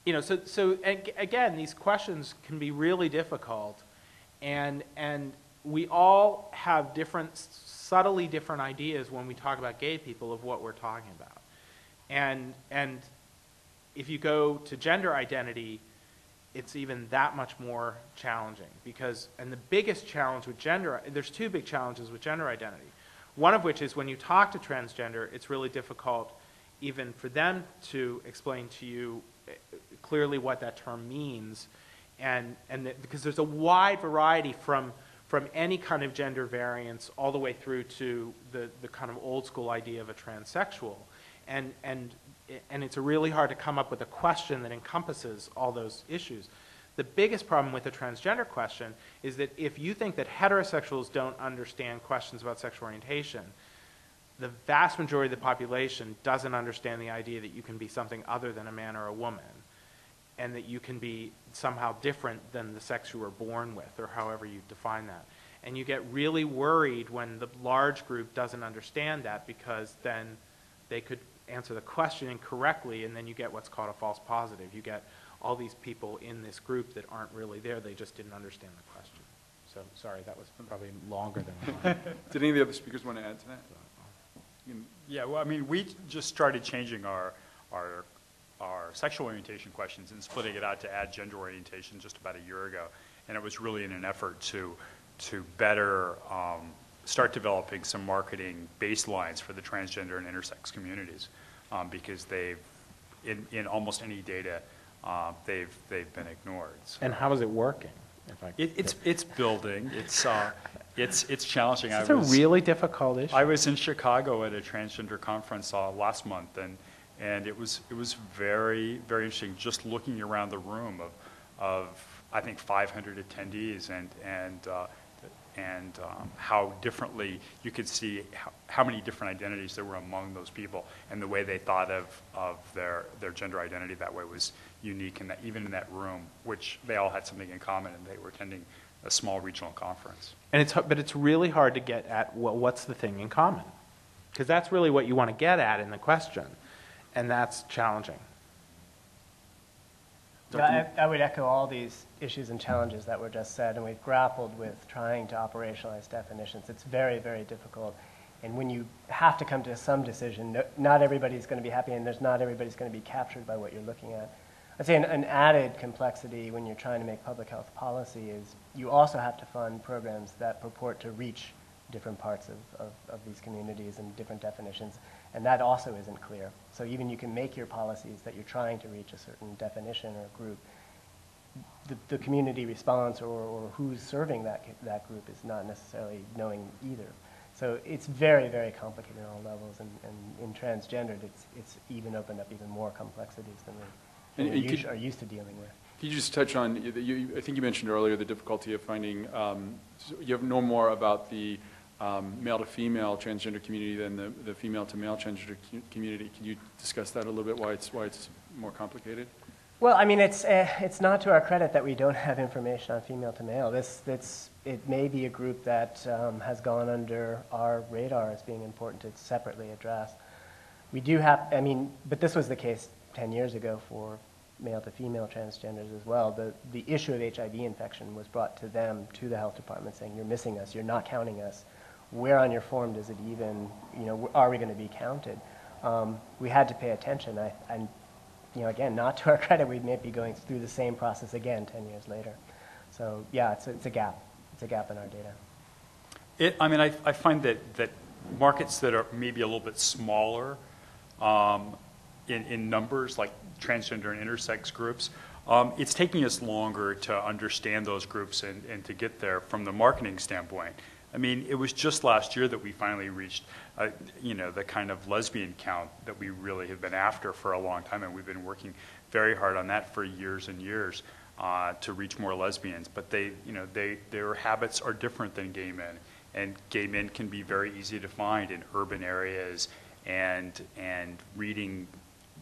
You know, so again, these questions can be really difficult, and we all have subtly different ideas when we talk about gay people of what we're talking about. And if you go to gender identity, it's even that much more challenging because, and the biggest challenge with there's two big challenges with gender identity. One of which is when you talk to transgender, it's really difficult even for them to explain to you clearly what that term means, because there's a wide variety from any kind of gender variance all the way through to the kind of old school idea of a transsexual, and it's really hard to come up with a question that encompasses all those issues. The biggest problem with the transgender question is that if you think that heterosexuals don't understand questions about sexual orientation, the vast majority of the population doesn't understand the idea that you can be something other than a man or a woman, and that you can be somehow different than the sex you were born with, or however you define that. And you get really worried when the large group doesn't understand that, because then they could answer the question incorrectly, and then you get what's called a false positive. You get all these people in this group that aren't really there, they just didn't understand the question. So, sorry, that was probably longer than I wanted. Did any of the other speakers want to add to that? Yeah, well, I mean, we just started changing our sexual orientation questions and splitting it out to add gender orientation just about a year ago. And it was really in an effort to better start developing some marketing baselines for the transgender and intersex communities, because they've, in almost any data, they've been ignored. So. And how is it working? It's building. It's challenging. It's a really difficult issue. I was in Chicago at a transgender conference last month, and it was very, very interesting just looking around the room of I think 500 attendees and how differently you could see how many different identities there were among those people, and the way they thought of their gender identity that way was unique, and that even in that room, which they all had something in common, and they were attending a small regional conference. And but it's really hard to get at what's the thing in common, because that's really what you want to get at in the question, and that's challenging. I would echo all these issues and challenges that were just said, and we've grappled with trying to operationalize definitions. It's very, very difficult. And when you have to come to some decision, not everybody's going to be happy, and not everybody's going to be captured by what you're looking at. I'd say an added complexity when you're trying to make public health policy is you also have to fund programs that purport to reach different parts of these communities and different definitions, and that also isn't clear. So even you can make your policies that you're trying to reach a certain definition or group, the community response or who's serving that group is not necessarily knowing either. So it's very, very complicated on all levels, and in transgendered, it's even opened up even more complexities than we are used to dealing with. Can you just touch on, I think you mentioned earlier the difficulty of finding, you have no more about the male to female transgender community than the female to male transgender community. Can you discuss that a little bit, why it's more complicated? Well, I mean, it's not to our credit that we don't have information on female to male. It may be a group that has gone under our radar as being important to separately address. We do have, I mean, but this was the case 10 years ago for male to female transgenders as well. The issue of HIV infection was brought to them, to the health department, saying, you're missing us, you're not counting us. Where on your form does it even, are we going to be counted? We had to pay attention. And again, not to our credit, we may be going through the same process again 10 years later. So yeah, it's a gap. It's a gap in our data. I mean, I find that markets that are maybe a little bit smaller in numbers, like transgender and intersex groups, it's taking us longer to understand those groups and to get there from the marketing standpoint. I mean, it was just last year that we finally reached, the kind of lesbian count that we really have been after for a long time, and we've been working very hard on that for years and years to reach more lesbians. But their habits are different than gay men, and gay men can be very easy to find in urban areas and reading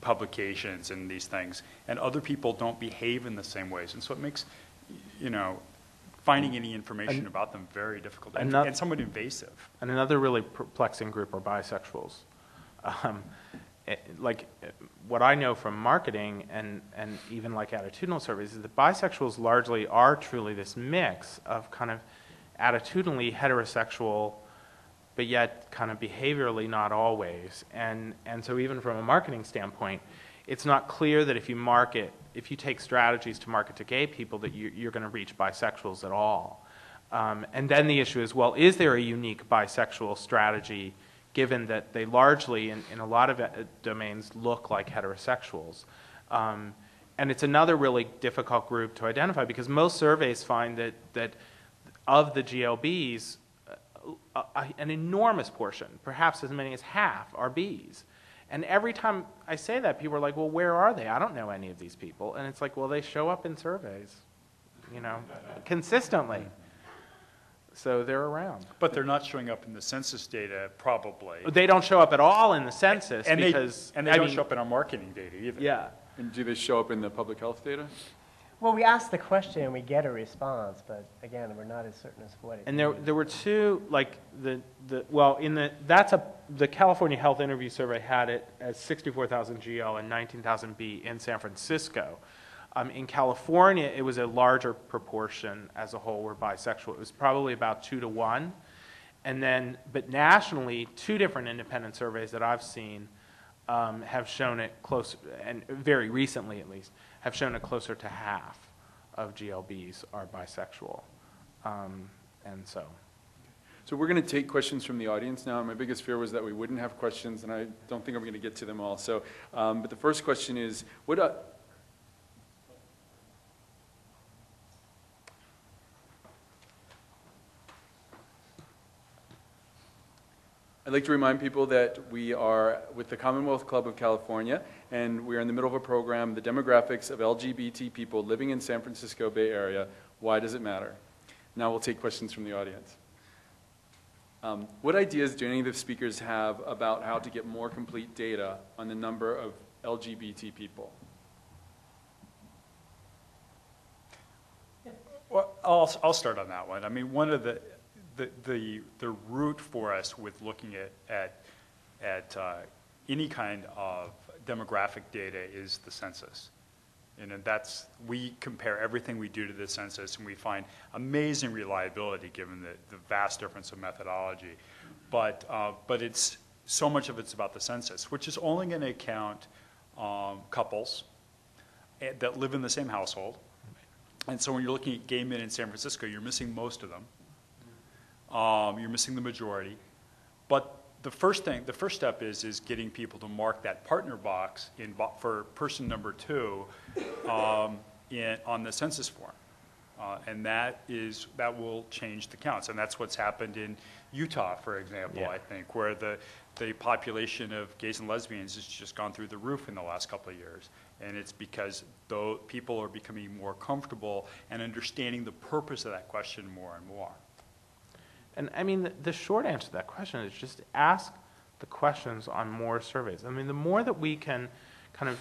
publications and these things, and other people don't behave in the same ways, and so it makes, finding any information about them very difficult and somewhat invasive. And another really perplexing group are bisexuals. what I know from marketing and even like attitudinal surveys is that bisexuals largely are truly this mix of kind of attitudinally heterosexual, but yet kind of behaviorally not always. And so even from a marketing standpoint, it's not clear that if you take strategies to market to gay people that you're going to reach bisexuals at all. And then the issue is, well, is there a unique bisexual strategy given that they largely, in a lot of domains, look like heterosexuals? And it's another really difficult group to identify because most surveys find that of the GLBs, an enormous portion, perhaps as many as half, are Bs. And every time I say that, people are like, well, where are they? I don't know any of these people. And it's like, well, they show up in surveys, consistently. So they're around. But they're not showing up in the census data, probably. They don't show up at all in the census because... They don't show up in our marketing data either. Yeah. And do they show up in the public health data? Well, we ask the question and we get a response, but again, we're not as certain as what it And means. there were two, like the California Health Interview Survey had it as 64,000 GL and 19,000 B in San Francisco. In California, it was a larger proportion as a whole were bisexual. It was probably about 2 to 1. And then, but nationally, 2 different independent surveys that I've seen have shown it close, and very recently at least, have shown it closer to half of GLBs are bisexual. And so. So we're going to take questions from the audience now. My biggest fear was that we wouldn't have questions, and I don't think I'm going to get to them all. So, but the first question is, I'd like to remind people that we are with the Commonwealth Club of California, and we are in the middle of a program, The Demographics of LGBT People Living in San Francisco Bay Area. Why does it matter? Now we'll take questions from the audience. What ideas do any of the speakers have about how to get more complete data on the number of LGBT people? Well, I'll start on that one. I mean, one of the route for us with looking at any kind of demographic data is the census. And we compare everything we do to the census, and we find amazing reliability given the vast difference of methodology. But so much of it's about the census, which is only going to count couples that live in the same household. And so when you're looking at gay men in San Francisco, you're missing most of them. You're missing the majority. But the first step is getting people to mark that partner box for person number 2 on the census form. And that will change the counts. And that's what's happened in Utah, for example, I think, where the population of gays and lesbians has just gone through the roof in the last couple of years. And it's because people are becoming more comfortable and understanding the purpose of that question more and more. And I mean, the short answer to that question is just ask the questions on more surveys. I mean, the more that we can kind of,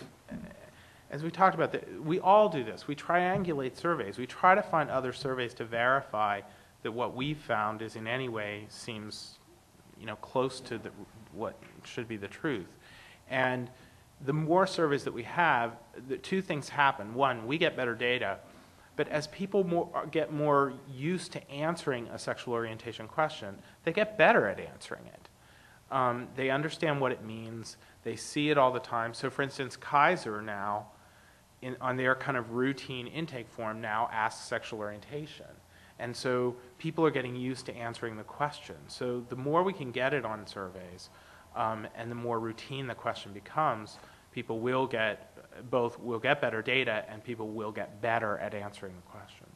as we talked about, we all do this. We triangulate surveys. We try to find other surveys to verify that what we've found is in any way seems, close to what should be the truth. And the more surveys that we have, the 2 things happen. One, we get better data. But as people get more used to answering a sexual orientation question, they get better at answering it. They understand what it means. They see it all the time. So for instance, Kaiser now, on their kind of routine intake form, now asks sexual orientation. And so people are getting used to answering the question. So the more we can get it on surveys, and the more routine the question becomes, people will get better data, and people will get better at answering the question.